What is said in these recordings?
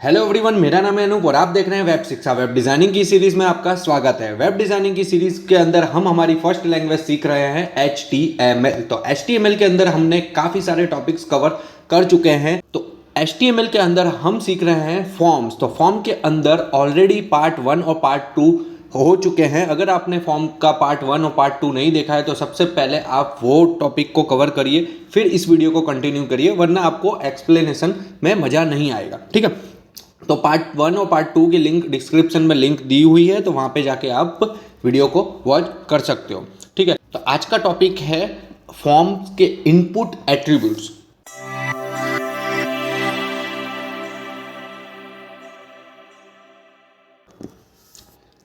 Hello everyone, मेरा नाम है अनूप और आप देख रहे हैं वेब शिक्षा। वेब डिजाइनिंग की सीरीज में आपका स्वागत है। वेब डिजाइनिंग की सीरीज के अंदर हम हमारी फर्स्ट लैंग्वेज सीख रहे हैं HTML। तो HTML के अंदर हमने काफी सारे टॉपिक्स कवर कर चुके हैं। तो HTML के अंदर हम सीख रहे हैं फॉर्म्स। तो फॉर्म के अंदर ऑलरेडी पार्ट 1 और पार्ट 2 हो चुके हैं। अगर आपने फॉर्म का पार्ट 1 और पार्ट 2 नहीं देखा है तो सबसे पहले आप वो टॉपिक को कवर करिए, फिर इस वीडियो को कंटिन्यू करिए, वरना आपको एक्सप्लेनेशन में मजा नहीं आएगा। ठीक है, तो पार्ट 1 और पार्ट 2 की लिंक डिस्क्रिप्शन में लिंक दी हुई है, तो वहां पे जाके आप वीडियो को वॉच कर सकते हो। ठीक है, तो आज का टॉपिक है फॉर्म के इनपुट एट्रीब्यूट्स।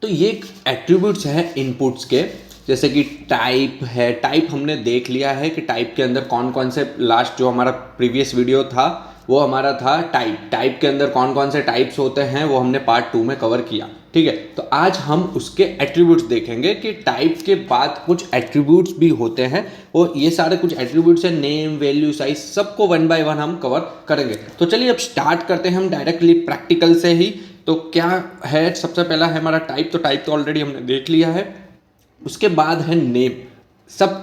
तो ये एट्रीब्यूट्स हैं इनपुट्स के, जैसे कि टाइप है। टाइप हमने देख लिया है कि टाइप के अंदर कौन कौन से, लास्ट जो हमारा प्रीवियस वीडियो था वो हमारा था टाइप। टाइप के अंदर कौन कौन से टाइप्स होते हैं वो हमने पार्ट 2 में कवर किया। ठीक है, तो आज हम उसके एट्रीब्यूट्स देखेंगे कि टाइप के बाद कुछ एट्रीब्यूट्स भी होते हैं। और ये सारे कुछ एट्रीब्यूट्स हैं, नेम, वैल्यू, साइज, सबको 1 बाय 1 हम कवर करेंगे। तो चलिए अब स्टार्ट करते हैं हम डायरेक्टली प्रैक्टिकल से ही। तो क्या है, सबसे पहला है हमारा टाइप। तो टाइप तो ऑलरेडी हमने देख लिया है। उसके बाद है नेम। सब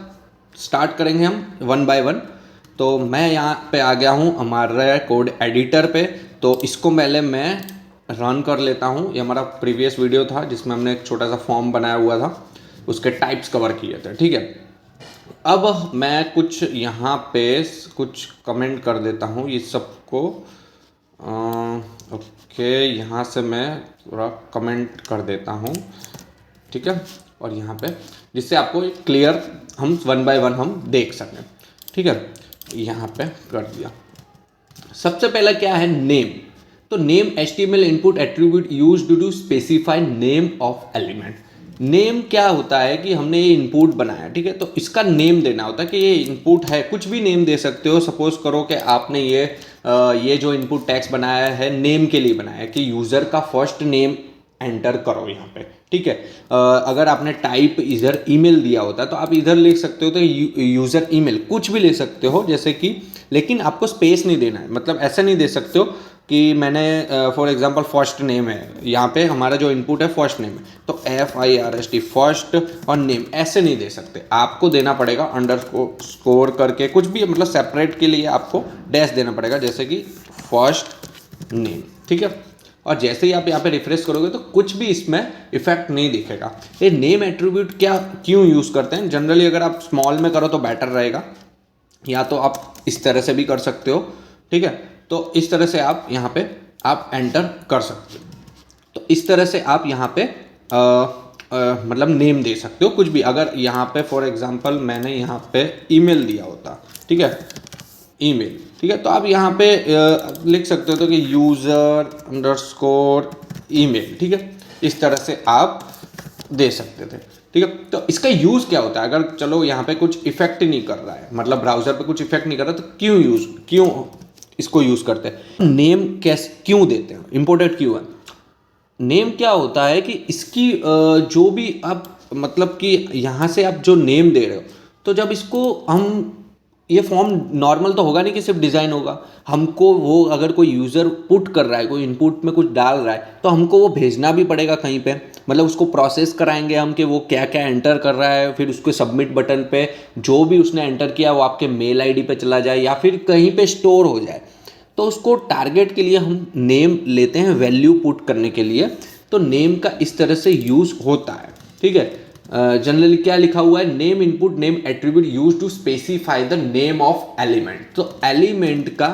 स्टार्ट करेंगे हम 1 बाय 1। तो मैं यहाँ पे आ गया हूँ हमारे कोड एडिटर पे। तो इसको पहले मैं रन कर लेता हूँ। ये हमारा प्रीवियस वीडियो था जिसमें हमने एक छोटा सा फॉर्म बनाया हुआ था, उसके टाइप्स कवर किए थे। ठीक है, अब मैं कुछ यहाँ पे कुछ कमेंट कर देता हूँ ये सबको। ओके, यहाँ से मैं थोड़ा कमेंट कर देता हूँ। ठीक है, और यहाँ पे जिससे आपको क्लियर हम 1 बाय 1 हम देख सकें। ठीक है, यहाँ पे कर दिया। सबसे पहला क्या है, नेम। तो name HTML input attribute used to specify name of element. Name क्या होता है कि हमने ये इनपुट बनाया, ठीक है, तो इसका नेम देना होता है कि ये इनपुट है। कुछ भी नेम दे सकते हो। सपोज करो कि आपने ये जो इनपुट टैक्स बनाया है नेम के लिए बनाया है कि यूज़र का फर्स्ट नेम एंटर करो यहाँ पे। ठीक है, अगर आपने टाइप इधर ईमेल दिया होता है तो आप इधर लिख सकते हो तो यूज़र ईमेल, कुछ भी ले सकते हो जैसे कि, लेकिन आपको स्पेस नहीं देना है। मतलब ऐसा नहीं दे सकते हो कि मैंने फॉर एग्जांपल फर्स्ट नेम है, यहाँ पे हमारा जो इनपुट है फर्स्ट नेम है, तो FIRST फर्स्ट और नेम ऐसे नहीं दे सकते। आपको देना पड़ेगा अंडरस्कोर करके, कुछ भी, मतलब सेपरेट के लिए आपको डैश देना पड़ेगा, जैसे कि फर्स्ट नेम। ठीक है, और जैसे ही आप यहाँ पे रिफ्रेश करोगे तो कुछ भी इसमें इफेक्ट नहीं दिखेगा। ये नेम एट्रीब्यूट क्यों यूज़ करते हैं, जनरली अगर आप स्मॉल में करो तो बेटर रहेगा, या तो आप इस तरह से भी कर सकते हो। ठीक है, तो इस तरह से आप यहाँ पे आप एंटर कर सकते हो। तो इस तरह से आप यहाँ पे मतलब नेम दे सकते हो कुछ भी। अगर यहाँ पे फॉर एग्जांपल मैंने यहाँ पे ईमेल दिया होता, ठीक है, ईमेल, ठीक है, तो आप यहाँ पे लिख सकते हो तो कि यूज़र अंडरस्कोर ईमेल। ठीक है, इस तरह से आप दे सकते थे। ठीक है, तो इसका यूज़ क्या होता है, अगर चलो यहाँ पे कुछ इफेक्ट नहीं कर रहा है, मतलब ब्राउज़र पे कुछ इफेक्ट नहीं कर रहा, तो क्यों इसको यूज़ करते हैं, नेम कैसे क्यों देते हैं, इंपॉर्टेंट क्यों है। नेम क्या होता है कि इसकी जो भी आप, मतलब कि यहाँ से आप जो नेम दे रहे हो, तो जब इसको हम, ये फॉर्म नॉर्मल तो होगा नहीं कि सिर्फ डिज़ाइन होगा, हमको वो, अगर कोई यूज़र पुट कर रहा है, कोई इनपुट में कुछ डाल रहा है, तो हमको वो भेजना भी पड़ेगा कहीं पे। मतलब उसको प्रोसेस कराएंगे हम कि वो क्या क्या एंटर कर रहा है, फिर उसके सबमिट बटन पे जो भी उसने एंटर किया वो आपके मेल ID पे चला जाए या फिर कहीं पे स्टोर हो जाए। तो उसको टारगेट के लिए हम नेम लेते हैं, वैल्यू पुट करने के लिए। तो नेम का इस तरह से यूज़ होता है। ठीक है, जनरली क्या लिखा हुआ है, name input name attribute use to specify the name of element. तो एलिमेंट का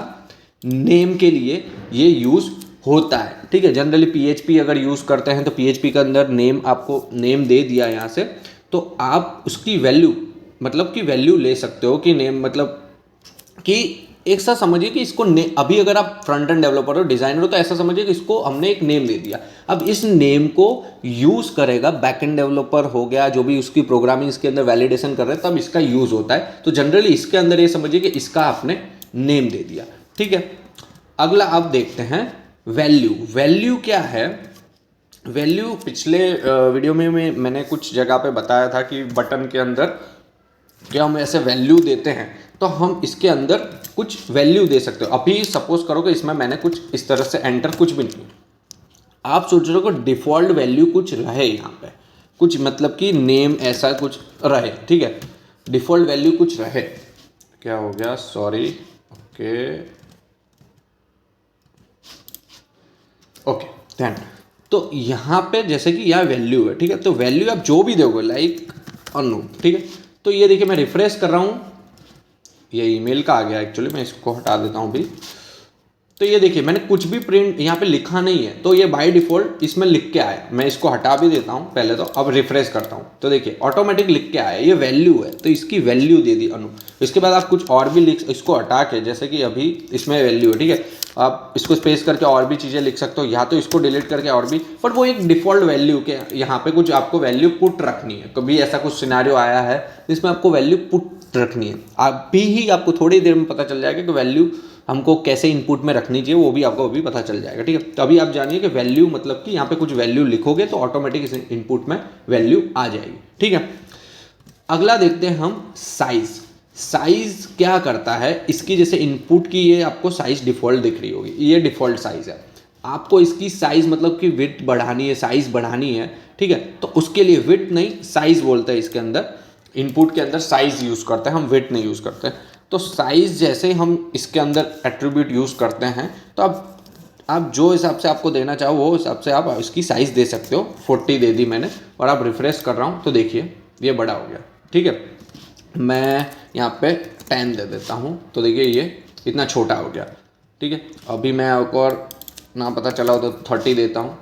नेम के लिए ये यूज होता है। ठीक है, जनरली PHP अगर यूज़ करते हैं तो PHP के अंदर नेम, आपको नेम दे दिया यहाँ से, तो आप उसकी वैल्यू, मतलब कि वैल्यू ले सकते हो कि नेम, मतलब कि एक सा समझिए कि इसको अभी अगर आप फ्रंट एंड डेवलपर हो, डिजाइनर हो, तो ऐसा समझिए कि इसको हमने एक नेम दे दिया। अब इस नेम को यूज करेगा बैक एंड डेवलपर हो गया, जो भी उसकी प्रोग्रामिंग इसके अंदर वैलिडेशन कर रहे हैं, तब इसका यूज होता है। तो जनरली इसके अंदर ये समझिए कि इसका आपने नेम दे दिया। ठीक है, अगला आप देखते हैं वैल्यू। वैल्यू क्या है, वैल्यू पिछले वीडियो में मैंने कुछ जगह पे बताया था कि बटन के अंदर क्या हम ऐसे वैल्यू देते हैं, तो हम इसके अंदर कुछ वैल्यू दे सकते हो। अभी सपोज करो कि इसमें मैंने कुछ इस तरह से एंटर कुछ भी नहीं, आप सोच रहे हो कि डिफ़ॉल्ट वैल्यू कुछ रहे यहाँ पे, कुछ मतलब कि नेम ऐसा कुछ रहे, ठीक है, डिफ़ॉल्ट वैल्यू कुछ रहे। क्या हो गया, सॉरी, ओके ध्यान। तो यहाँ पे जैसे कि यह वैल्यू है, ठीक है, तो वैल्यू आप जो भी दोगे लाइक अनूप, ठीक है, तो ये देखिए मैं रिफ्रेश कर रहा हूँ, ये ईमेल का आ गया एक्चुअली, मैं इसको हटा देता हूँ अभी। तो ये देखिए मैंने कुछ भी प्रिंट यहाँ पे लिखा नहीं है, तो ये बाय डिफ़ॉल्ट इसमें लिख के आया। मैं इसको हटा भी देता हूँ पहले तो, अब रिफ्रेश करता हूँ तो देखिए ऑटोमेटिक लिख के आया, ये वैल्यू है तो इसकी वैल्यू दे दी अनु। इसके बाद आप कुछ और भी लिख, इसको हटा के, जैसे कि अभी इसमें वैल्यू है, ठीक है, आप इसको स्पेस करके और भी चीज़ें लिख सकते हो, या तो इसको डिलीट करके और भी, बट वो एक डिफ़ॉल्ट वैल्यू के यहाँ पे कुछ आपको वैल्यू पुट रखनी है। कभी ऐसा कुछ सिनेरियो आया है जिसमें आपको वैल्यू पुट रखनी है, अभी ही आपको थोड़ी देर में पता चल जाएगा कि वैल्यू हमको कैसे इनपुट में रखनी चाहिए, वो भी आपको अभी पता चल जाएगा, ठीक है। तो अभी आप जानिए कि वैल्यू मतलब कि यहाँ पे कुछ वैल्यू लिखोगे तो ऑटोमेटिक इस इनपुट में वैल्यू आ जाएगी, ठीक है। अगला देखते हैं हम साइज। साइज क्या करता है, इसकी जैसे इनपुट की ये आपको साइज डिफ़ॉल्ट दिख रही होगी, ये डिफ़ॉल्ट साइज है। आपको इसकी साइज मतलब कि विड्थ बढ़ानी है, साइज बढ़ानी है, ठीक है, तो उसके लिए विड्थ नहीं साइज बोलते हैं इसके अंदर, इनपुट के अंदर साइज यूज़ करते हैं हम, विड्थ नहीं यूज़ करते। तो साइज़ जैसे हम इसके अंदर एट्रीब्यूट यूज़ करते हैं तो आप जो हिसाब से आपको देना चाहो वो हिसाब से आप इसकी साइज़ दे सकते हो। 40 दे दी मैंने और आप रिफ्रेश कर रहा हूँ तो देखिए ये बड़ा हो गया, ठीक है। मैं यहाँ पे 10 दे देता हूँ तो देखिए ये इतना छोटा हो गया, ठीक है। अभी मैं एक और ना पता चला हो तो 30 देता हूँ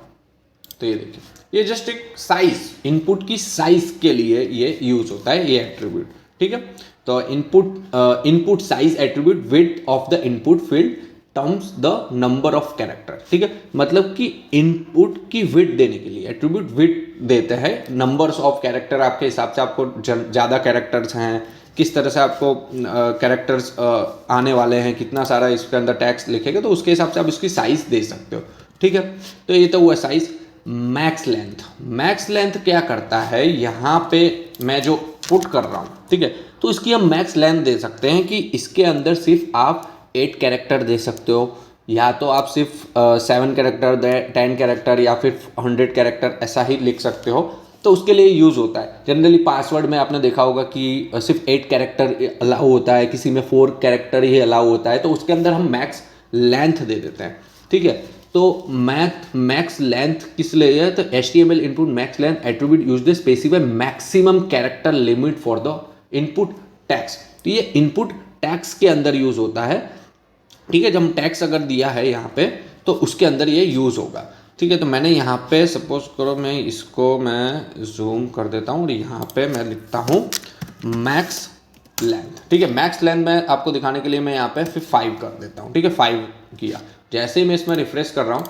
तो ये देखिए, ये जस्ट एक साइज़, इनपुट की साइज़ के लिए ये यूज़ होता है ये एट्रीब्यूट, ठीक है। तो input size attribute width of the input field terms the number of character, ठीक है, मतलब कि इनपुट की विड्थ देने के लिए एट्रीब्यूट विड्थ देते हैं, नंबर्स ऑफ कैरेक्टर आपके हिसाब से, आपको ज़्यादा कैरेक्टर्स हैं, किस तरह से आपको कैरेक्टर्स आने वाले हैं, कितना सारा इसके अंदर टैक्स लिखेगा तो उसके हिसाब से आप इसकी साइज़ दे सकते हो, ठीक है। तो ये तो हुआ size. Max length, max length क्या करता है, यहाँ पे मैं जो पुट कर रहा हूँ, ठीक है, तो इसकी हम मैक्स लेंथ दे सकते हैं कि इसके अंदर सिर्फ आप 8 कैरेक्टर दे सकते हो, या तो आप सिर्फ 7 कैरेक्टर, 10 कैरेक्टर या फिर 100 कैरेक्टर ऐसा ही लिख सकते हो। तो उसके लिए यूज़ होता है। जनरली पासवर्ड में आपने देखा होगा कि सिर्फ 8 कैरेक्टर अलाउ होता है, किसी में 4 कैरेक्टर ही अलाउ होता है, तो उसके अंदर हम मैक्स लेंथ दे देते हैं, ठीक है। तो मैक्स लेंथ किस लिए है, तो HTML input max length attribute use the specify maximum character limit for the input tax. तो ये इनपुट टैक्स के अंदर यूज होता है, ठीक है। जब हम टैक्स अगर दिया है यहाँ पे तो उसके अंदर ये यूज होगा, ठीक है। तो मैंने यहाँ पे सपोज करो मैं इसको मैं जूम कर देता हूँ और यहाँ पे मैं लिखता हूँ मैक्स लेंथ, ठीक है। मैक्स लेंथ में आपको दिखाने के लिए मैं यहाँ पे फिर 5 कर देता हूँ, ठीक है, 5 किया। जैसे ही मैं इसमें रिफ्रेश कर रहा हूँ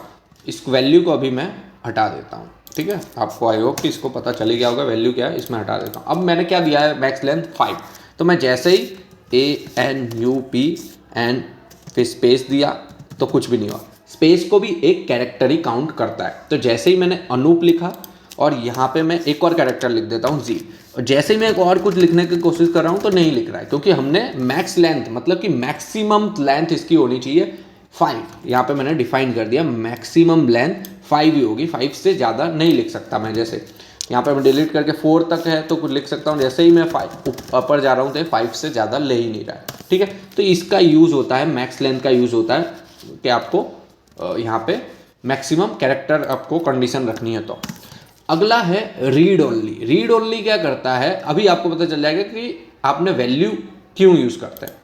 इस वैल्यू को अभी मैं हटा देता हूँ, ठीक है। आपको आई होप कि इसको पता चली गया होगा वैल्यू क्या है, इसमें हटा देता हूँ। अब मैंने क्या दिया है, मैक्स लेंथ 5, तो मैं जैसे ही ANUPN फिर स्पेस दिया तो कुछ भी नहीं हुआ। स्पेस को भी एक कैरेक्टर ही काउंट करता है। तो जैसे ही मैंने अनूप लिखा और यहाँ पे मैं एक और कैरेक्टर लिख देता हूँ जी, और जैसे ही मैं एक और कुछ लिखने की कोशिश कर रहा हूँ तो नहीं लिख रहा है, क्योंकि हमने मैक्स लेंथ मतलब कि मैक्सिमम लेंथ इसकी होनी चाहिए 5, यहाँ पे मैंने डिफाइन कर दिया मैक्सिमम लेंथ 5 ही होगी, 5 से ज़्यादा नहीं लिख सकता मैं। जैसे यहाँ पे मैं डिलीट करके 4 तक है तो कुछ लिख सकता हूँ, जैसे ही मैं 5 ऊपर जा रहा हूँ तो 5 से ज़्यादा ले ही नहीं रहा है, ठीक है। तो इसका यूज़ होता है, मैक्स लेंथ का यूज़ होता है कि आपको यहाँ पे मैक्सिमम कैरेक्टर आपको कंडीशन रखनी है। तो अगला है रीड ओनली। रीड ओनली क्या करता है, अभी आपको पता चल जाएगा कि आपने वैल्यू क्यों यूज़ करते हैं।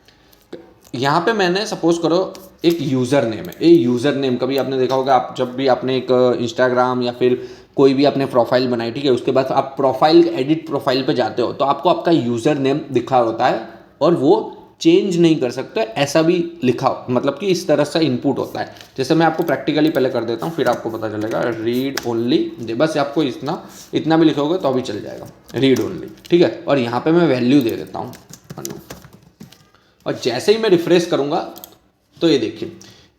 यहाँ पे मैंने सपोज करो एक यूज़र नेम है, ये यूज़र नेम कभी आपने देखा होगा, आप जब भी आपने एक इंस्टाग्राम या फिर कोई भी आपने प्रोफाइल बनाई, ठीक है, उसके बाद आप प्रोफाइल एडिट प्रोफाइल पे जाते हो तो आपको आपका यूज़र नेम दिखा होता है और वो चेंज नहीं कर सकते, ऐसा भी लिखा मतलब कि इस तरह से इनपुट होता है। जैसे मैं आपको प्रैक्टिकली पहले कर देता हूँ फिर आपको पता चलेगा। रीड ओनली, बस आपको इतना भी लिखोगे तो अभी चल जाएगा, रीड ओनली, ठीक है। और यहाँ पे मैं वैल्यू दे देता हूँ और जैसे ही मैं रिफ्रेश करूँगा तो ये देखिए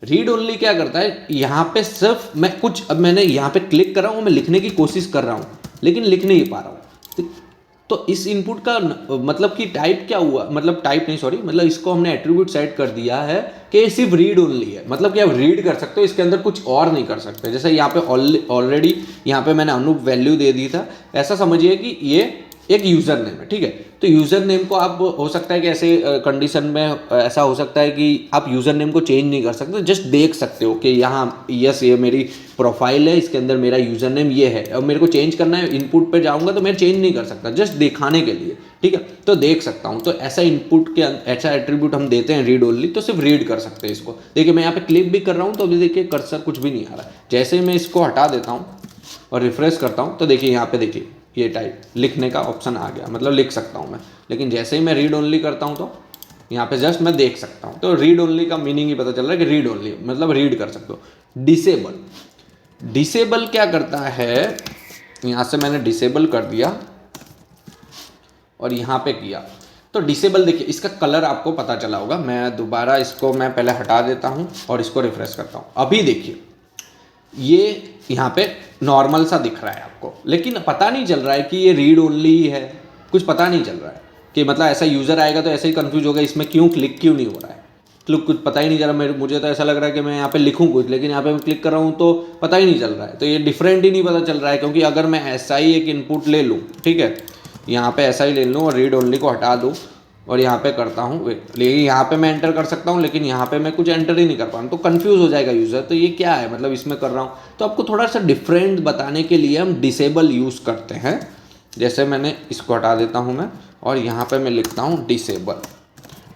रीड ओनली क्या करता है, यहाँ पे सिर्फ मैं कुछ, अब मैंने यहाँ पे क्लिक कर रहा हूँ, मैं लिखने की कोशिश कर रहा हूँ लेकिन लिख नहीं पा रहा हूँ। तो इस इनपुट का मतलब कि टाइप क्या हुआ, मतलब टाइप नहीं सॉरी, मतलब इसको हमने एट्रीब्यूट सेट कर दिया है कि सिर्फ रीड ओनली है, मतलब कि आप रीड कर सकते हो, इसके अंदर कुछ और नहीं कर सकते। जैसे यहाँ पे ऑलरेडी यहाँ पे मैंने अनूप वैल्यू दे दी था, ऐसा समझिए कि ये एक यूज़र नेम है, ठीक है। तो यूज़र नेम को आप हो सकता है कि ऐसे कंडीशन में ऐसा हो सकता है कि आप यूज़र नेम को चेंज नहीं कर सकते, जस्ट देख सकते हो कि यहाँ यस ये मेरी प्रोफाइल है, इसके अंदर मेरा यूज़र नेम ये है, अब मेरे को चेंज करना है, इनपुट पे जाऊँगा तो मैं चेंज नहीं कर सकता, जस्ट दिखाने के लिए, ठीक है। तो देख सकता हूँ, तो ऐसा इनपुट के ऐसा एट्रीब्यूट हम देते हैं रीड ओनली, तो सिर्फ रीड कर सकते हैं इसको। देखिए मैं यहाँ पे क्लिक भी कर रहा हूँ तो अभी देखिए कर्सर कुछ भी नहीं आ रहा है। जैसे ही मैं इसको हटा देता हूँ और रिफ्रेश करता हूँ तो देखिए यहाँ पे देखिए ये टाइप लिखने का ऑप्शन आ गया, मतलब लिख सकता हूँ मैं। लेकिन जैसे ही मैं रीड ओनली करता हूँ तो यहाँ पे जस्ट मैं देख सकता हूँ। तो रीड ओनली का मीनिंग ही पता चल रहा है कि रीड ओनली मतलब रीड कर सकते हो। डिसेबल क्या करता है, यहाँ से मैंने डिसेबल कर दिया और यहाँ पे किया तो डिसेबल देखिए इसका कलर आपको पता चला होगा। मैं दोबारा इसको मैं पहले हटा देता हूँ और इसको रिफ्रेश करता हूँ। अभी देखिए ये यहाँ पे नॉर्मल सा दिख रहा है आपको, लेकिन पता नहीं चल रहा है कि ये रीड ओनली ही है, कुछ पता नहीं चल रहा है कि मतलब ऐसा यूज़र आएगा तो ऐसे ही कंफ्यूज होगा इसमें क्यों क्लिक क्यों नहीं हो रहा है, कुछ पता ही नहीं चल रहा। मुझे तो ऐसा लग रहा है कि मैं यहाँ पे लिखूँ कुछ, लेकिन यहाँ पे मैं क्लिक कर रहा हूँ तो पता ही नहीं चल रहा है। तो ये डिफरेंट ही नहीं पता चल रहा है, क्योंकि अगर मैं ऐसा ही एक इनपुट ले लूँ, ठीक है, यहाँ पे ऐसा ही ले लूँ और रीड ओनली को हटा दूँ और यहाँ पे करता हूँ, लेकिन यहाँ पे मैं एंटर कर सकता हूँ, लेकिन यहाँ पे मैं कुछ एंटर ही नहीं कर पा रहा हूँ, तो कंफ्यूज हो जाएगा यूज़र। तो ये क्या है, मतलब इसमें कर रहा हूँ। तो आपको थोड़ा सा डिफरेंट बताने के लिए हम डिसेबल यूज़ करते हैं। जैसे मैंने इसको हटा देता हूँ मैं और यहाँ पे मैं लिखता हूँ डिसेबल,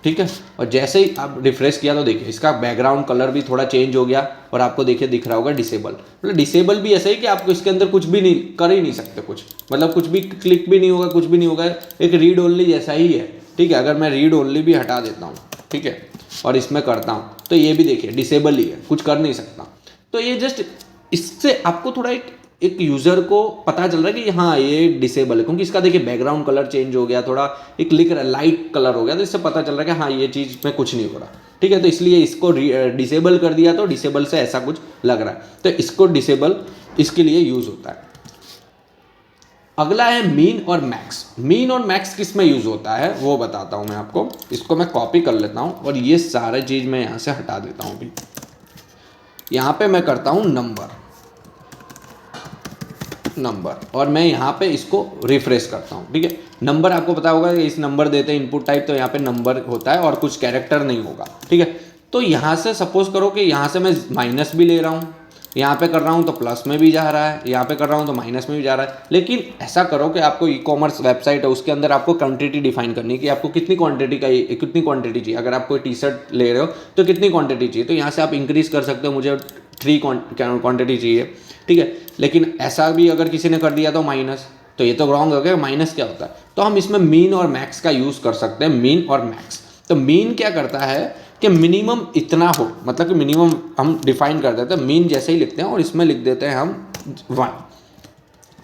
ठीक है। और जैसे ही आप रिफ्रेश किया तो देखिए इसका बैकग्राउंड कलर भी थोड़ा चेंज हो गया और आपको देखिए दिख रहा होगा डिसेबल। मतलब डिसेबल भी ऐसा ही कि आपको इसके अंदर कुछ भी नहीं कर ही नहीं सकते, कुछ मतलब कुछ भी क्लिक भी नहीं होगा, कुछ भी नहीं होगा, एक रीड ओनली जैसा ही है, ठीक है। अगर मैं रीड ओनली भी हटा देता हूँ, ठीक है, और इसमें करता हूँ तो ये भी देखिए डिसेबल ही है, कुछ कर नहीं सकता। तो ये जस्ट इससे आपको थोड़ा एक यूज़र को पता चल रहा है कि हाँ ये डिसेबल है, क्योंकि इसका देखिए बैकग्राउंड कलर चेंज हो गया, थोड़ा एक लिख रहा है लाइट कलर हो गया, तो इससे पता चल रहा है कि हाँ ये चीज़ में कुछ नहीं हो रहा, ठीक है। तो इसलिए इसको डिसेबल कर दिया, तो डिसेबल से ऐसा कुछ लग रहा है, तो इसको डिसेबल इसके लिए यूज़ होता है। अगला है मीन और मैक्स। मीन और मैक्स किस में यूज़ होता है वो बताता हूँ मैं आपको। इसको मैं कॉपी कर लेता हूँ और ये सारा चीज़ मैं यहाँ से हटा देता हूँ। अभी यहाँ पे मैं करता हूँ नंबर और मैं यहाँ पे इसको रिफ्रेश करता हूँ, ठीक है। नंबर आपको पता होगा कि इस नंबर देते हैं इनपुट टाइप, तो यहाँ पे नंबर होता है और कुछ कैरेक्टर नहीं होगा, ठीक है। तो यहाँ से सपोज करो कि यहाँ से मैं माइनस भी ले रहा हूँ, यहाँ पे कर रहा हूँ तो प्लस में भी जा रहा है, यहाँ पे कर रहा हूँ तो माइनस में भी जा रहा है। लेकिन ऐसा करो कि आपको ई कॉमर्स वेबसाइट है, उसके अंदर आपको क्वांटिटी डिफाइन करनी है कि आपको कितनी क्वांटिटी चाहिए। अगर आप कोई टी शर्ट ले रहे हो तो कितनी क्वांटिटी चाहिए, तो यहाँ से आप इंक्रीज कर सकते हो, मुझे 3 क्वांटिटी चाहिए, ठीक है। लेकिन ऐसा भी अगर किसी ने कर दिया तो माइनस, तो ये तो रॉन्ग हो गया। माइनस क्या होता है, तो हम इसमें मीन और मैक्स का यूज़ कर सकते हैं। मीन और मैक्स, तो मीन क्या करता है कि मिनिमम इतना हो, मतलब कि मिनिमम हम डिफाइन कर देते हैं, मीन जैसे ही लिखते हैं और इसमें लिख देते हैं हम 1।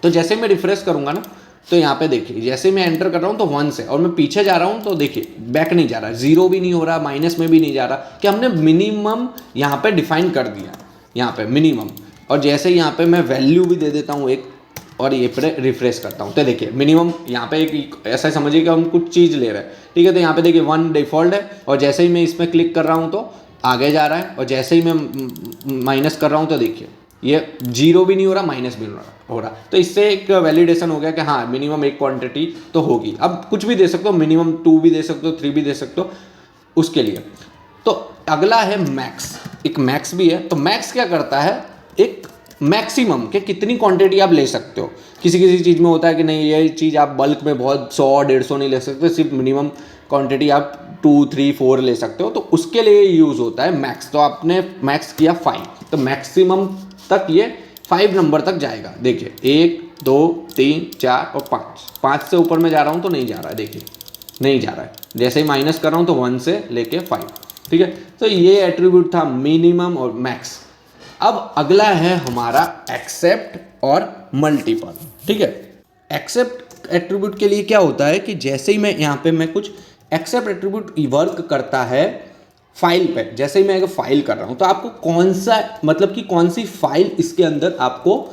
तो जैसे मैं रिफ्रेश करूँगा ना तो यहाँ पे देखिए जैसे मैं एंटर कर रहा हूँ तो 1 से, और मैं पीछे जा रहा हूँ तो देखिए बैक नहीं जा रहा, 0 भी नहीं हो रहा, माइनस में भी नहीं जा रहा, कि हमने मिनिमम यहाँ पे डिफाइन कर दिया, यहाँ पे मिनिमम। और जैसे ही यहाँ पे मैं वैल्यू भी दे देता हूँ एक और ये पे रिफ्रेश करता हूँ, तो देखिए मिनिमम यहाँ पे एक ऐसा समझिए कि हम कुछ चीज़ ले रहे हैं, ठीक है। तो यहाँ पे देखिए 1 डिफ़ॉल्ट है और जैसे ही मैं इसमें क्लिक कर रहा हूँ तो आगे जा रहा है, और जैसे ही मैं माइनस कर रहा हूँ तो देखिए ये 0 भी नहीं हो रहा, माइनस भी हो रहा। तो इससे एक वैलिडेशन हो गया कि हाँ मिनिमम एक क्वांटिटी तो होगी। अब कुछ भी दे सकते हो, मिनिमम 2 भी दे सकते हो, 3 भी दे सकते हो उसके लिए। तो अगला है मैक्स, एक मैक्स भी है। तो मैक्स क्या करता है, एक मैक्सिमम के कितनी क्वांटिटी आप ले सकते हो। किसी किसी चीज़ में होता है कि नहीं ये चीज़ आप बल्क में बहुत 100-150 नहीं ले सकते, सिर्फ मिनिमम क्वांटिटी आप 2, 3, 4 ले सकते हो, तो उसके लिए यूज़ होता है मैक्स। तो आपने मैक्स किया 5, तो मैक्सिमम तक ये 5 नंबर तक जाएगा। देखिए 1, 2, 3, 4 और 5 से ऊपर में जा रहा हूँ तो नहीं जा रहा है, देखिए नहीं जा रहा है। जैसे ही माइनस कर रहा हूँ तो 1 से लेके 5, ठीक है। तो ये एट्रीब्यूट था मिनिमम और मैक्स। अब अगला है हमारा एक्सेप्ट और मल्टीपल, ठीक है। एक्सेप्ट एट्रीब्यूट के लिए क्या होता है कि जैसे ही मैं यहाँ पे मैं कुछ एक्सेप्ट एट्रीब्यूट वर्क करता है फाइल पे, जैसे ही मैं एक फाइल कर रहा हूँ तो आपको कौन सा मतलब कि कौन सी फाइल इसके अंदर आपको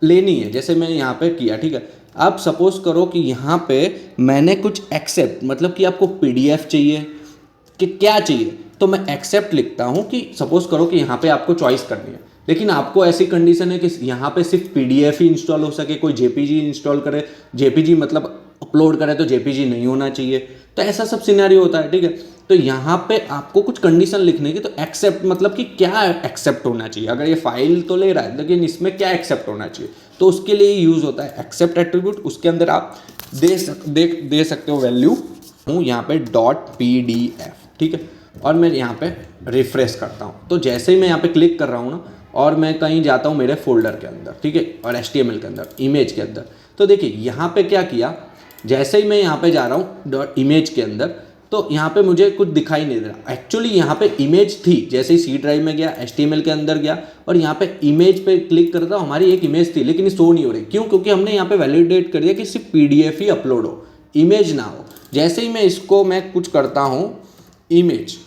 लेनी है। जैसे मैंने यहाँ पे किया, ठीक है, आप सपोज करो कि यहाँ पे मैंने कुछ एक्सेप्ट, मतलब कि आपको PDF चाहिए कि क्या चाहिए, तो मैं एक्सेप्ट लिखता हूँ कि सपोज करो कि यहाँ पे आपको चॉइस करनी है, लेकिन आपको ऐसी कंडीशन है कि यहाँ पे सिर्फ PDF ही इंस्टॉल हो सके, कोई JPG इंस्टॉल करे, JPG मतलब अपलोड करे तो JPG नहीं होना चाहिए, तो ऐसा सब सिनेरियो होता है, ठीक है। तो यहाँ पे आपको कुछ कंडीशन लिखने की, तो एक्सेप्ट मतलब कि क्या एक्सेप्ट होना चाहिए, अगर ये फाइल तो ले रहा है लेकिन इसमें क्या एक्सेप्ट होना चाहिए, तो उसके लिए यूज़ होता है एक्सेप्ट एट्रीब्यूट। उसके अंदर आप दे सकते हो वैल्यू हूँ यहाँ पे .pdf, ठीक है। और मैं यहाँ पे रिफ्रेश करता हूँ, तो जैसे ही मैं यहाँ पे क्लिक कर रहा हूँ ना, और मैं कहीं जाता हूँ मेरे फोल्डर के अंदर, ठीक है, और HTML के अंदर, इमेज के अंदर, तो देखिए यहाँ पे क्या किया, जैसे ही मैं यहाँ पे जा रहा हूँ इमेज के अंदर, तो यहाँ पे मुझे कुछ दिखाई नहीं दे रहा। एक्चुअली यहाँ पे इमेज थी, जैसे ही C ड्राइव में गया, HTML के अंदर गया और यहाँ पे इमेज पे क्लिक करता हूँ, हमारी एक इमेज थी लेकिन शो नहीं हो रही। क्यों? क्योंकि हमने यहाँ पे वैलिडेट कर दिया कि सिर्फ PDF ही अपलोड हो, इमेज ना हो। जैसे ही मैं कुछ करता हूँ इमेज,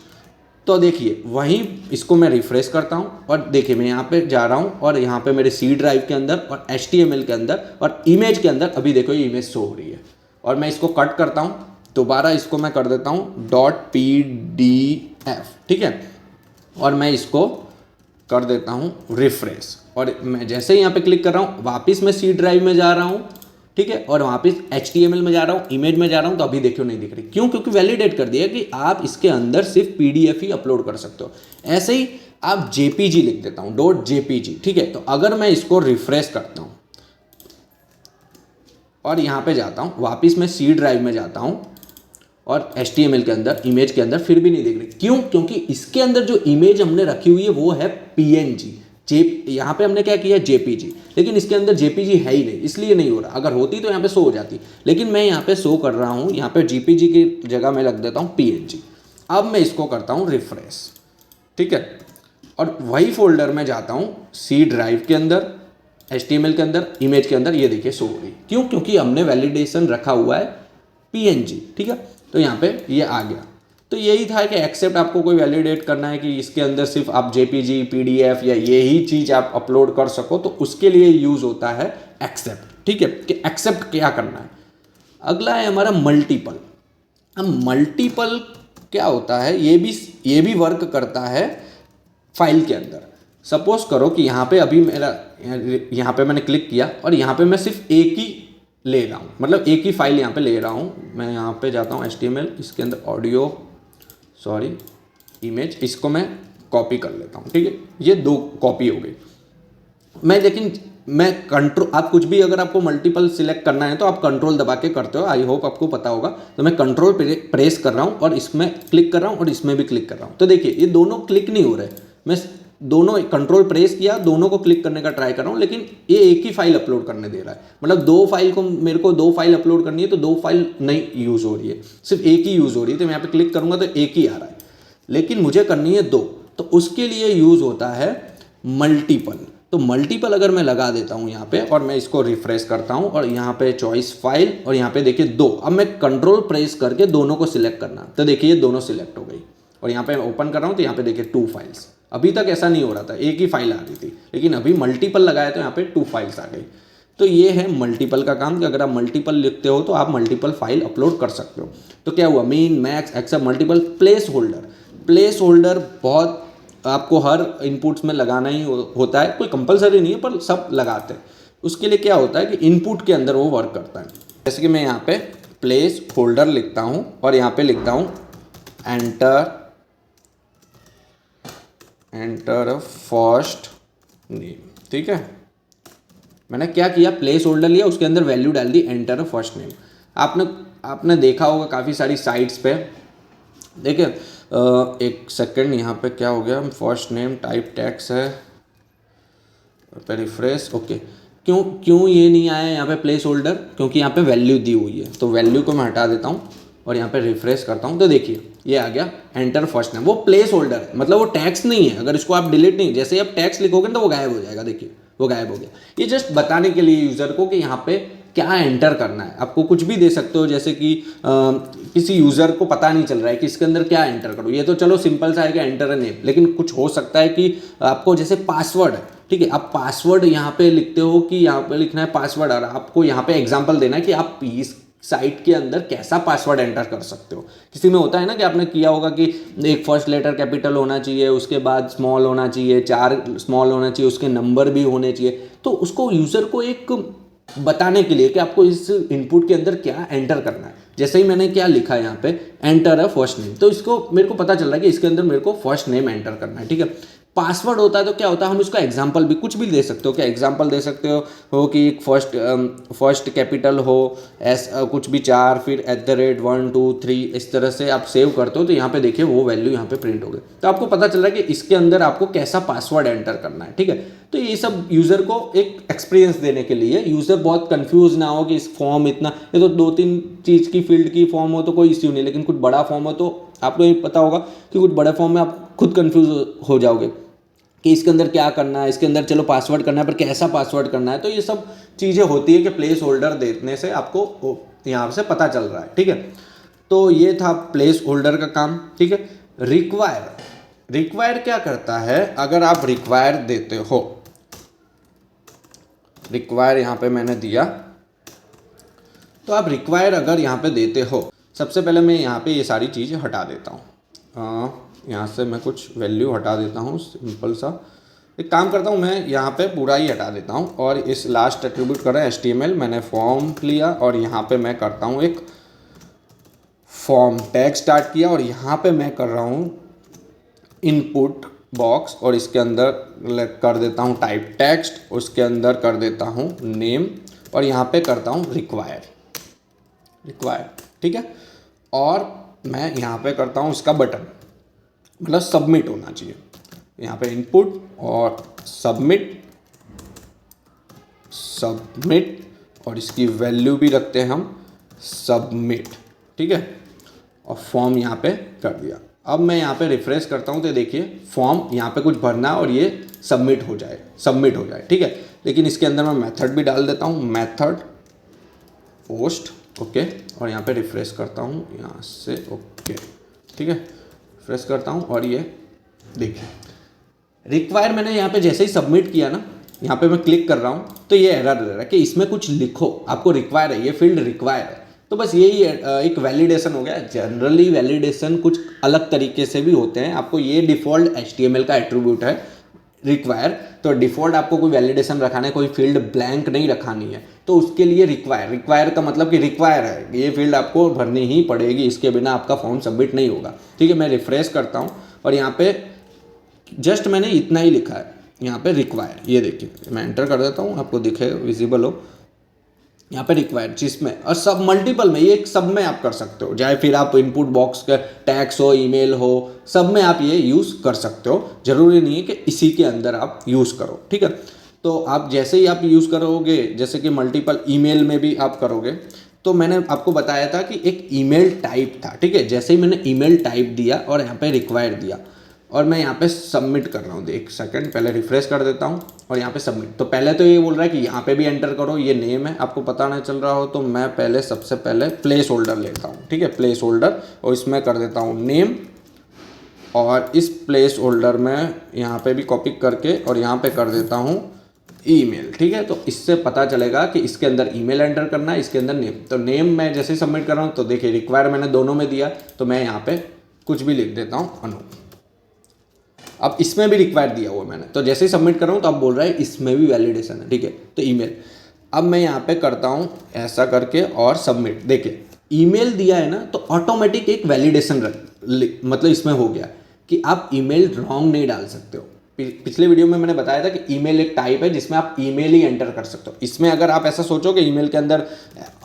तो देखिए वहीं इसको मैं रिफ्रेश करता हूँ और देखिए मैं यहाँ पे जा रहा हूँ और यहाँ पे मेरे C ड्राइव के अंदर और HTML के अंदर और इमेज के अंदर अभी देखो ये इमेज शो हो रही है। और मैं इसको कट करता हूँ, दोबारा इसको मैं कर देता हूँ .pdf, ठीक है, और मैं इसको कर देता हूँ रिफ्रेश। और मैं जैसे ही यहाँ पे क्लिक कर रहा हूँ, वापस मैं C ड्राइव में जा रहा हूँ, ठीक है, और वापस HTML में जा रहा हूँ, इमेज में जा रहा हूँ, तो अभी देखियो नहीं दिख रही। क्यों? क्योंकि वैलिडेट कर दिया कि आप इसके अंदर सिर्फ PDF ही अपलोड कर सकते हो। ऐसे ही आप JPG लिख देता हूँ .jpg, ठीक है। तो अगर मैं इसको रिफ्रेश करता हूँ और यहाँ पे जाता हूँ, वापस मैं C ड्राइव में जाता हूँ और HTML के अंदर, इमेज के अंदर, फिर भी नहीं दिख रही। क्यों? क्योंकि इसके अंदर जो इमेज हमने रखी हुई है वो है PNG, यहाँ पे हमने क्या किया JPG, लेकिन इसके अंदर JPG है ही नहीं, इसलिए नहीं हो रहा। अगर होती तो यहाँ पे शो हो जाती, लेकिन मैं यहाँ पे शो कर रहा हूँ, यहाँ पे JPG की जगह मैं लग देता हूँ PNG। अब मैं इसको करता हूँ रिफ्रेश, ठीक है, और वही फोल्डर में जाता हूँ C ड्राइव के अंदर, HTML के अंदर, इमेज के अंदर, ये देखिए शो हो रही। क्यों? क्योंकि हमने वैलिडेशन रखा हुआ है PNG, ठीक है। तो यहाँ पे ये आ गया। तो यही था कि एक्सेप्ट आपको कोई वैलिडेट करना है कि इसके अंदर सिर्फ आप JPG, PDF या यही चीज़ आप अपलोड कर सको, तो उसके लिए यूज़ होता है एक्सेप्ट, ठीक है, कि एक्सेप्ट क्या करना है। अगला है हमारा मल्टीपल। अब मल्टीपल क्या होता है, ये भी वर्क करता है फाइल के अंदर। सपोज करो कि यहाँ पे अभी यहाँ पे मैंने क्लिक किया और यहाँ पे मैं सिर्फ एक ही ले रहा हूँ, मतलब एक ही फाइल यहाँ पे ले रहा हूँ। मैं यहाँ पे जाता हूँ HTML, इसके अंदर इमेज, इसको मैं कॉपी कर लेता हूँ, ठीक है, ये 2 कॉपी हो गई। लेकिन मैं कंट्रोल, आप कुछ भी अगर आपको मल्टीपल सिलेक्ट करना है तो आप कंट्रोल दबा के करते हो, आई होप आपको पता होगा। तो मैं कंट्रोल प्रेस कर रहा हूँ और इसमें क्लिक कर रहा हूँ और इसमें भी क्लिक कर रहा हूँ। तो देखिए ये दोनों क्लिक नहीं हो रहे, मैं दोनों कंट्रोल प्रेस किया, दोनों को क्लिक करने का ट्राई कर रहा हूँ, लेकिन ये एक ही फाइल अपलोड करने दे रहा है। मतलब मेरे को 2 फाइल अपलोड करनी है, तो 2 फाइल नहीं यूज़ हो रही है, सिर्फ एक ही यूज़ हो रही है। तो मैं यहाँ पे क्लिक करूँगा तो एक ही आ रहा है, लेकिन मुझे करनी है 2, तो उसके लिए यूज़ होता है मल्टीपल। तो मल्टीपल अगर मैं लगा देता हूँ यहाँ पे और मैं इसको रिफ्रेश करता हूँ और यहाँ पे चॉइस फाइल और यहाँ पे देखिए 2, अब मैं कंट्रोल प्रेस करके दोनों को सिलेक्ट करना, तो देखिए ये दोनों सिलेक्ट हो गई। और यहाँ पे ओपन कर रहा हूँ तो यहाँ पे देखिए 2 फाइल्स। अभी तक ऐसा नहीं हो रहा था, एक ही फाइल आ रही थी, लेकिन अभी मल्टीपल लगाया तो यहाँ पे 2 फाइल्स आ गई। तो ये है मल्टीपल का काम कि अगर आप मल्टीपल लिखते हो तो आप मल्टीपल फाइल अपलोड कर सकते हो। तो क्या हुआ, min, max, accept, multiple, placeholder बहुत आपको हर इनपुट्स में लगाना ही होता है, कोई कंपलसरी नहीं है पर सब लगाते हैं। उसके लिए क्या होता है कि इनपुट के अंदर वो वर्क करता है। जैसे कि मैं यहाँ पे प्लेस होल्डर लिखता हूँ और यहाँ पे लिखता हूँ एंटर फर्स्ट नेम, ठीक है। मैंने क्या किया, प्लेस होल्डर लिया, उसके अंदर वैल्यू डाल दी एंटर फर्स्ट नेम। आपने देखा होगा काफ़ी सारी साइट्स पे, देखिए एक सेकंड, यहाँ पे क्या हो गया, फर्स्ट नेम टाइप टैक्स है, पे रिफ्रेश, ओके। क्यों ये नहीं आया यहाँ पे प्लेस होल्डर, क्योंकि यहाँ पे वैल्यू दी हुई है। तो वैल्यू को मैं हटा देता हूँ और यहाँ पे रिफ्रेश करता हूँ, तो देखिए ये आ गया एंटर फर्स्ट नेम। वो प्लेस होल्डर है, मतलब वो टैक्स नहीं है। अगर इसको आप डिलीट नहीं, जैसे आप टैक्स लिखोगे तो वो गायब हो जाएगा, देखिए वो गायब हो गया। ये जस्ट बताने के लिए यूज़र को कि यहाँ पे क्या एंटर करना है। आपको कुछ भी दे सकते हो, जैसे कि किसी यूज़र को पता नहीं चल रहा है कि इसके अंदर क्या एंटर करूँ, ये तो चलो सिंपल सा है कि एंटर नेम, लेकिन कुछ हो सकता है कि आपको जैसे पासवर्ड है, ठीक है। आप पासवर्ड यहाँ पे लिखते हो कि यहाँ पे लिखना है पासवर्ड, और आपको यहाँ पे एग्जांपल देना है कि आप इस साइट के अंदर कैसा पासवर्ड एंटर कर सकते हो। किसी में होता है ना कि आपने किया होगा कि एक फर्स्ट लेटर कैपिटल होना चाहिए, उसके बाद स्मॉल होना चाहिए, 4 स्मॉल होना चाहिए, उसके नंबर भी होने चाहिए। तो उसको यूज़र को एक बताने के लिए कि आपको इस इनपुट के अंदर क्या एंटर करना है। जैसे ही मैंने क्या लिखा है यहाँ पे, एंटर है फर्स्ट नेम, तो इसको मेरे को पता चल रहा है कि इसके अंदर मेरे को फर्स्ट नेम एंटर करना है, ठीक है। पासवर्ड होता है तो क्या होता है, हम उसका एग्जाम्पल भी कुछ भी दे सकते हो, क्या एग्जाम्पल दे सकते हो कि एक फर्स्ट कैपिटल हो, कुछ भी 4, फिर @1 2 3 इस तरह से आप सेव करते हो, तो यहाँ पे देखिए वो वैल्यू यहाँ पे प्रिंट हो गई। तो आपको पता चल रहा है कि इसके अंदर आपको कैसा पासवर्ड एंटर करना है, ठीक है। तो ये सब यूज़र को एक एक्सपीरियंस देने के लिए, यूज़र बहुत कंफ्यूज ना हो कि इस फॉर्म इतना, ये तो 2-3 चीज़ की फील्ड की फॉर्म हो तो कोई इश्यू नहीं, लेकिन कुछ बड़ा फॉर्म हो तो आपको ये पता होगा कि कुछ बड़े फॉर्म में आप खुद कंफ्यूज हो जाओगे कि इसके अंदर क्या करना है, इसके अंदर चलो पासवर्ड करना है पर कैसा पासवर्ड करना है। तो ये सब चीज़ें होती है कि प्लेस होल्डर देने से आपको यहाँ से पता चल रहा है, ठीक है। तो ये था प्लेस होल्डर का काम, ठीक है। रिक्वायर क्या करता है, अगर आप रिक्वायर देते हो, रिक्वायर यहाँ पे मैंने दिया, तो आप रिक्वायर अगर यहाँ पे देते हो, सबसे पहले मैं यहाँ पे ये सारी चीज़ें हटा देता हूँ। यहाँ से मैं कुछ वैल्यू हटा देता हूँ, सिंपल सा एक काम करता हूँ, मैं यहाँ पे पूरा ही हटा देता हूँ और इस लास्ट एट्रीब्यूट कर रहा है HTML, मैंने फॉर्म लिया और यहाँ पे मैं करता हूँ एक फॉर्म टैग स्टार्ट किया और यहाँ पे मैं कर रहा हूँ इनपुट बॉक्स और इसके अंदर कर देता हूँ टाइप टेक्स्ट, उसके अंदर कर देता हूँ नेम और यहाँ पे करता हूँ रिक्वायर, ठीक है। और मैं यहाँ पे करता हूँ इसका बटन, मतलब सबमिट होना चाहिए। यहाँ पे इनपुट और सबमिट और इसकी वैल्यू भी रखते हैं हम सबमिट, ठीक है। और फॉर्म यहाँ पे कर दिया। अब मैं यहाँ पे रिफ्रेश करता हूँ तो देखिए फॉर्म यहाँ पे कुछ भरना है और ये सबमिट हो जाए, ठीक है। लेकिन इसके अंदर मैं मेथड भी डाल देता हूँ, मेथड पोस्ट, ओके। और यहाँ पे रिफ्रेश करता हूँ यहाँ से, ओके, ठीक है। रिफ्रेश करता हूँ और ये देखिए रिक्वायर मैंने यहाँ पे जैसे ही सबमिट किया ना, यहाँ पे मैं क्लिक कर रहा हूँ तो ये एरर दे रहा है कि इसमें कुछ लिखो, आपको रिक्वायर है, ये फील्ड रिक्वायर है। तो बस यही एक वैलिडेशन हो गया। जनरली वैलिडेशन कुछ अलग तरीके से भी होते हैं। आपको ये डिफ़ॉल्ट HTML का एट्रीब्यूट है रिक्वायर, तो डिफ़ॉल्ट आपको कोई वैलिडेशन रखाना है, कोई फील्ड ब्लैंक नहीं रखानी है, तो उसके लिए रिक्वायर का मतलब कि रिक्वायर है, ये फील्ड आपको भरनी ही पड़ेगी, इसके बिना आपका फॉर्म सबमिट नहीं होगा, ठीक है। मैं रिफ्रेश करता हूँ और यहाँ पे जस्ट मैंने इतना ही लिखा है, यहाँ पे रिक्वायर, ये देखिए मैं एंटर कर देता हूँ, आपको दिखे विजिबल हो यहाँ पे रिक्वायर, जिसमें और सब मल्टीपल में, ये सब में आप कर सकते हो, चाहे फिर आप इनपुट बॉक्स का टैग्स हो, ईमेल हो, सब में आप ये यूज़ कर सकते हो। जरूरी नहीं है कि इसी के अंदर आप यूज़ करो, ठीक है। तो आप जैसे ही आप यूज़ करोगे, जैसे कि मल्टीपल ईमेल में भी आप करोगे, तो मैंने आपको बताया था कि एक ईमेल टाइप था, ठीक है। जैसे ही मैंने ईमेल टाइप दिया और यहाँ पे रिक्वायर दिया और मैं यहाँ पे सबमिट कर रहा हूँ, एक सेकंड पहले रिफ्रेश कर देता हूँ और यहाँ पे सबमिट। तो पहले तो ये बोल रहा है कि यहाँ पे भी एंटर करो, ये नेम है, आपको पता नहीं चल रहा हो तो मैं पहले सबसे पहले प्लेस होल्डर लेता हूँ, ठीक है, प्लेस होल्डर, और इसमें कर देता हूँ नेम और इस प्लेस होल्डर में यहाँ पे भी कॉपी करके और यहाँ पे कर देता हूँ ईमेल, ठीक है। तो इससे पता चलेगा कि इसके अंदर ईमेल एंटर करना है, इसके अंदर नेम। तो नेम मैं जैसे ही सबमिट कर रहा हूँ तो देखिए रिक्वायर मैंने दोनों में दिया, तो मैं यहाँ पे कुछ भी लिख देता हूँ अनूप। अब इसमें भी रिक्वायर दिया हुआ मैंने, तो जैसे ही सबमिट कर रहा हूँ तो अब बोल रहा है इसमें भी वैलिडेशन है, ठीक है। तो ईमेल, अब मैं यहाँ पे करता हूँ ऐसा करके और सबमिट। देखिए ईमेल दिया है ना, तो ऑटोमेटिक एक वैलिडेशन मतलब इसमें हो गया कि आप ईमेल रॉन्ग नहीं डाल सकते हो। पिछले वीडियो में मैंने बताया था कि ईमेल एक टाइप है जिसमें आप ईमेल ही एंटर कर सकते हो। इसमें अगर आप ऐसा सोचो कि ईमेल के अंदर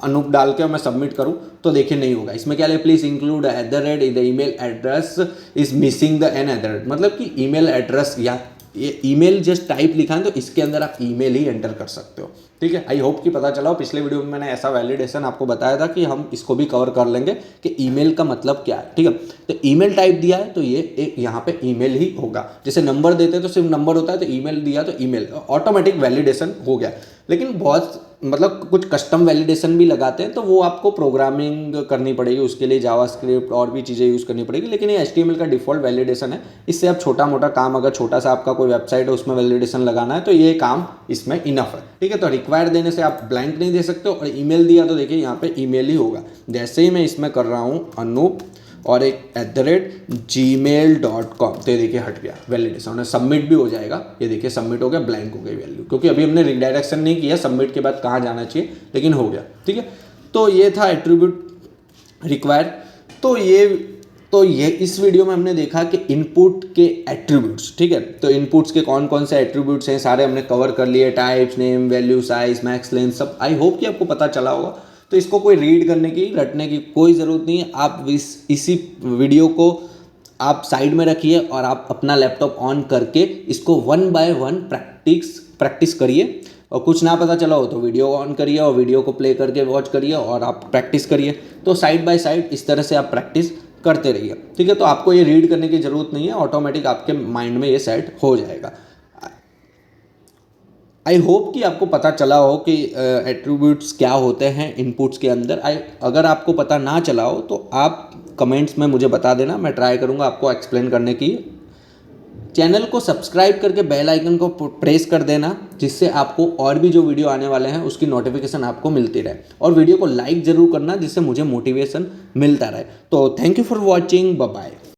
अनूप डाल के मैं सबमिट करूं तो देखिए नहीं होगा। इसमें क्या है, please include @ in the email address is missing the @ मतलब कि ईमेल एड्रेस या ये ईमेल जस्ट टाइप लिखा है तो इसके अंदर आप ईमेल ही एंटर कर सकते हो, ठीक है। आई होप कि पता चला हो। पिछले वीडियो में मैंने ऐसा वैलिडेशन आपको बताया था कि हम इसको भी कवर कर लेंगे कि ईमेल का मतलब क्या है, ठीक है। तो ईमेल टाइप दिया है तो ये एक यहाँ पे ईमेल ही होगा। जैसे नंबर देते तो सिर्फ नंबर होता है, तो ईमेल दिया तो ईमेल, ऑटोमेटिक वैलिडेशन हो गया। लेकिन बहुत मतलब कुछ कस्टम वैलिडेशन भी लगाते हैं, तो वो आपको प्रोग्रामिंग करनी पड़ेगी, उसके लिए जावास्क्रिप्ट और भी चीज़ें यूज़ करनी पड़ेगी। लेकिन ये HTML का डिफ़ॉल्ट वैलिडेशन है, इससे आप छोटा मोटा काम, अगर छोटा सा आपका कोई वेबसाइट है उसमें वैलिडेशन लगाना है तो ये काम इसमें इनफ है। ठीक है, तो रिक्वायर देने से आप ब्लैंक नहीं दे सकते हो, और ईमेल दिया तो देखिए यहाँ पे ईमेल ही होगा। जैसे ही मैं इसमें कर रहा हूँ अनूप और एक @gmail.com, तो ये देखिए हट गया वैलिडेशन, और सबमिट भी हो जाएगा। ये देखिए सबमिट हो गया, ब्लैंक हो गई वैल्यू, क्योंकि अभी हमने रिडायरेक्शन नहीं किया सबमिट के बाद कहाँ जाना चाहिए, लेकिन हो गया। ठीक है, तो ये था एट्रीब्यूट रिक्वायर। तो ये इस वीडियो में हमने देखा कि इनपुट के एट्रीब्यूट्स। ठीक है, तो इनपुट्स के कौन कौन से एट्रीब्यूट्स हैं सारे हमने कवर कर लिए, types, name, value, size, max, length, सब। आई होप कि आपको पता चला होगा। तो इसको कोई रीड करने की, रटने की कोई ज़रूरत नहीं है। आप इसी वीडियो को आप साइड में रखिए और आप अपना लैपटॉप ऑन करके इसको 1 बाय 1 प्रैक्टिस करिए। और कुछ ना पता चला हो तो वीडियो ऑन करिए और वीडियो को प्ले करके वॉच करिए और आप प्रैक्टिस करिए। तो साइड बाय साइड इस तरह से आप प्रैक्टिस करते रहिए। ठीक है, तो आपको ये रीड करने की ज़रूरत नहीं है, ऑटोमेटिक आपके माइंड में ये सेट हो जाएगा। आई होप कि आपको पता चला हो कि एट्रीब्यूट्स क्या होते हैं इनपुट्स के अंदर। अगर आपको पता ना चला हो तो आप कमेंट्स में मुझे बता देना, मैं ट्राई करूँगा आपको एक्सप्लेन करने की। चैनल को सब्सक्राइब करके बेल आइकन को प्रेस कर देना, जिससे आपको और भी जो वीडियो आने वाले हैं उसकी नोटिफिकेशन आपको मिलती रहे। और वीडियो को लाइक ज़रूर करना, जिससे मुझे मोटिवेशन मिलता रहे। तो thank you for watching, bye bye.